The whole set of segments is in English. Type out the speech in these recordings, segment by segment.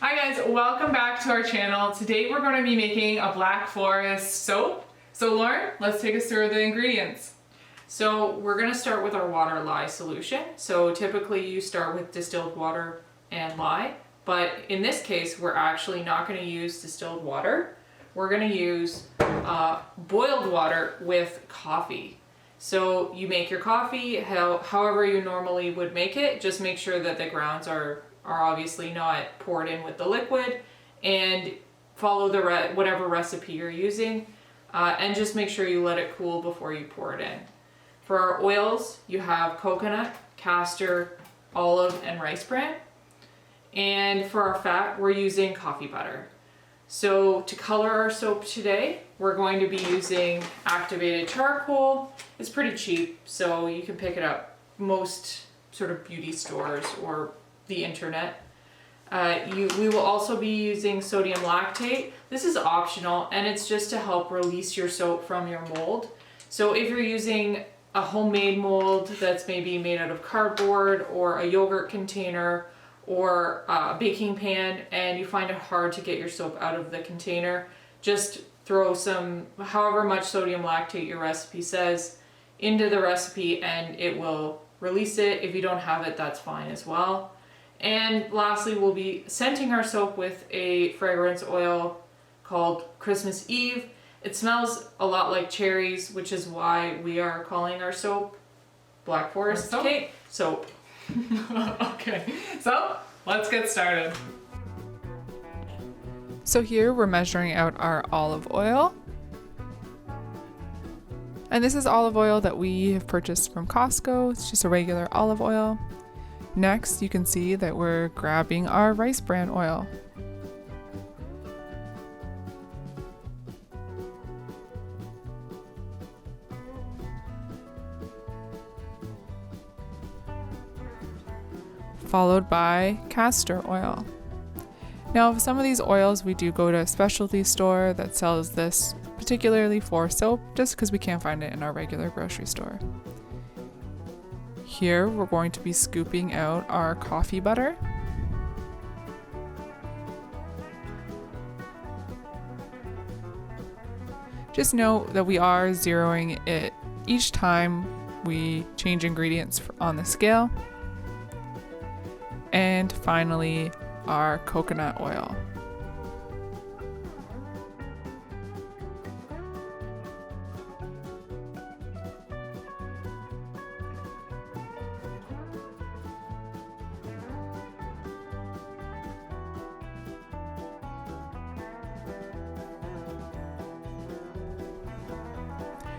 Hi guys, welcome back to our channel. Today we're going to be making a black forest soap. So Lauren, let's take us through the ingredients. So we're going to start with our water lye solution. So typically you start with distilled water and lye, but in this case we're actually not going to use distilled water. We're going to use boiled water with coffee. So you make your coffee however you normally would make it. Just make sure that the grounds are obviously not poured in with the liquid, and follow the whatever recipe you're using, and just make sure you let it cool before you pour it in. For our oils, you have coconut, castor, olive, and rice bran. And for our fat, we're using coffee butter. So to color our soap today, we're going to be using activated charcoal. It's pretty cheap, so you can pick it up most sort of beauty stores or the internet. We will also be using sodium lactate. This is optional, and it's just to help release your soap from your mold. So if you're using a homemade mold that's maybe made out of cardboard or a yogurt container or a baking pan, and you find it hard to get your soap out of the container, just throw some, however much sodium lactate your recipe says, into the recipe and it will release it. If you don't have it, that's fine as well. And lastly, we'll be scenting our soap with a fragrance oil called Christmas Eve. It smells a lot like cherries, which is why we are calling our soap Black Forest Cake Soap. Okay, so let's get started. So here we're measuring out our olive oil. And this is olive oil that we have purchased from Costco. It's just a regular olive oil. Next, you can see that we're grabbing our rice bran oil. Followed by castor oil. Now, some of these oils, we do go to a specialty store that sells this particularly for soap, just because we can't find it in our regular grocery store. Here, we're going to be scooping out our coffee butter. Just note that we are zeroing it each time we change ingredients on the scale. And finally, our coconut oil.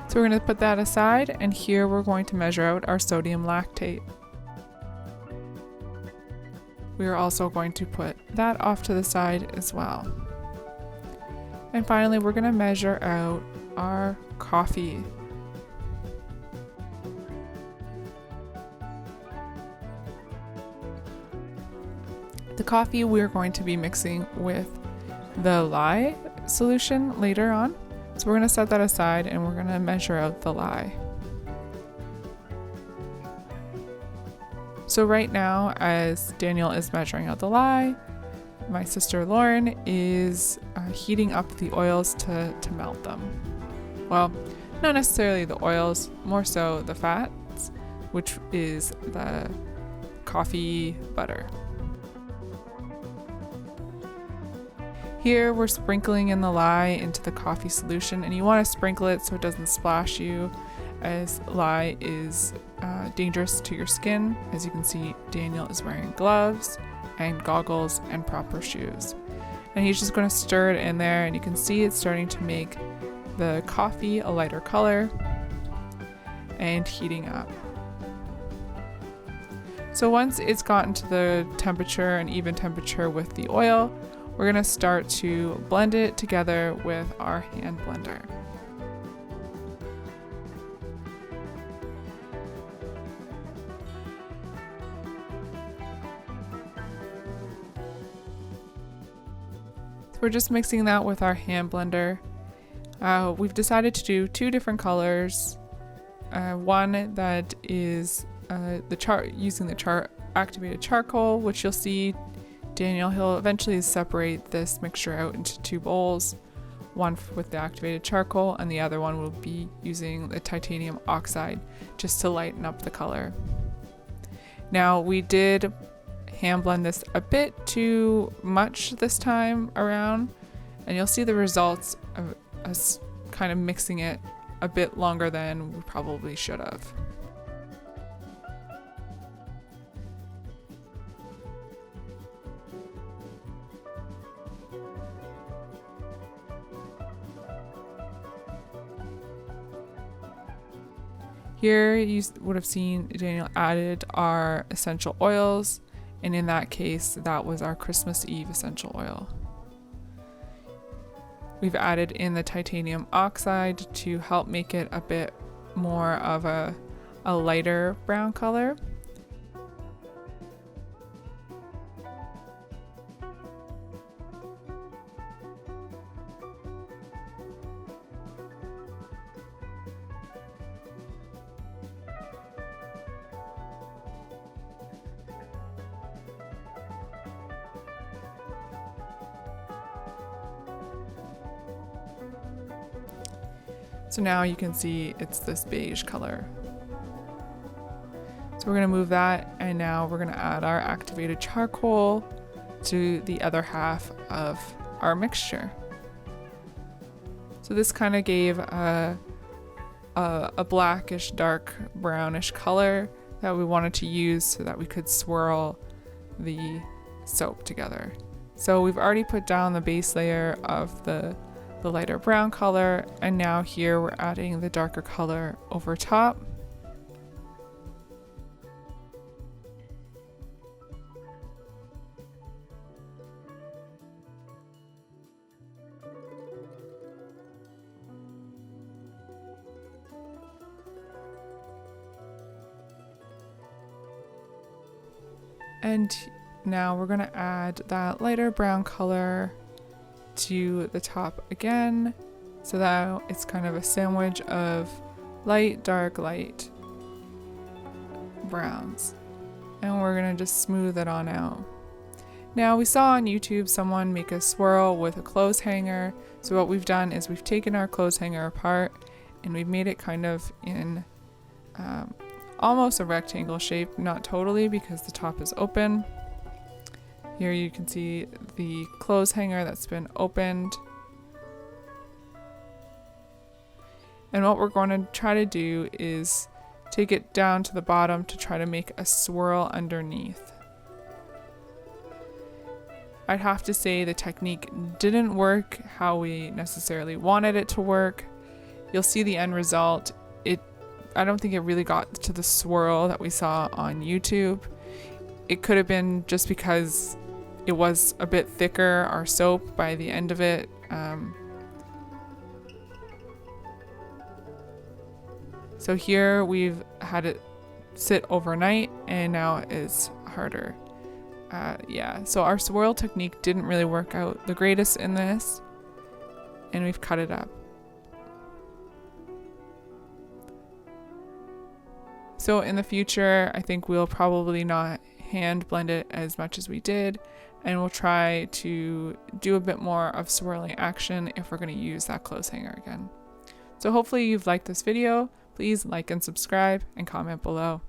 So we're going to put that aside, and here we're going to measure out our sodium lactate. We are also going to put that off to the side as well. And finally, we're going to measure out our coffee. The coffee we're going to be mixing with the lye solution later on. So we're going to set that aside and we're going to measure out the lye. So right now, as Daniel is measuring out the lye, my sister Lauren is heating up the oils to melt them. Well, not necessarily the oils, more so the fats, which is the coffee butter. Here we're sprinkling in the lye into the coffee solution, and you want to sprinkle it so it doesn't splash you, as lye is dangerous to your skin. As you can see, Daniel is wearing gloves and goggles and proper shoes. And he's just going to stir it in there, and you can see it's starting to make the coffee a lighter color and heating up. So once it's gotten to the temperature, an even temperature with the oil, we're going to start to blend it together with our hand blender. So we're just mixing that with our hand blender. We've decided to do two different colors. One that is using the activated charcoal, which you'll see Daniel, he'll eventually separate this mixture out into 2 bowls, one with the activated charcoal and the other one will be using the titanium oxide just to lighten up the color. Now we did hand blend this a bit too much this time around, and you'll see the results of us kind of mixing it a bit longer than we probably should have. Here you would have seen Daniel added our essential oils, and in that case that was our Christmas Eve essential oil. We've added in the titanium oxide to help make it a bit more of a lighter brown color. So now you can see it's this beige color. So we're gonna move that, and now we're gonna add our activated charcoal to the other half of our mixture. So this kind of gave a blackish, dark brownish color that we wanted to use so that we could swirl the soap together. So we've already put down the base layer of the lighter brown color, and now here we're adding the darker color over top. And now we're going to add that lighter brown color to the top again, so that it's kind of a sandwich of light, dark, light browns. And we're going to just smooth it on out. Now we saw on YouTube someone make a swirl with a clothes hanger. So what we've done is we've taken our clothes hanger apart and we've made it kind of in almost a rectangle shape, not totally because the top is open. Here you can see the clothes hanger that's been opened. And what we're going to try to do is take it down to the bottom to try to make a swirl underneath. I'd have to say the technique didn't work how we necessarily wanted it to work. You'll see the end result. I don't think it really got to the swirl that we saw on YouTube. It could have been just because it was a bit thicker, our soap, by the end of it. So here we've had it sit overnight and now it's harder. So our swirl technique didn't really work out the greatest in this, and we've cut it up. So in the future, I think we'll probably not hand blend it as much as we did, and we'll try to do a bit more of swirling action if we're going to use that clothes hanger again. So hopefully you've liked this video. Please like and subscribe and comment below.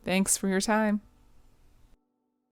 Thanks for your time.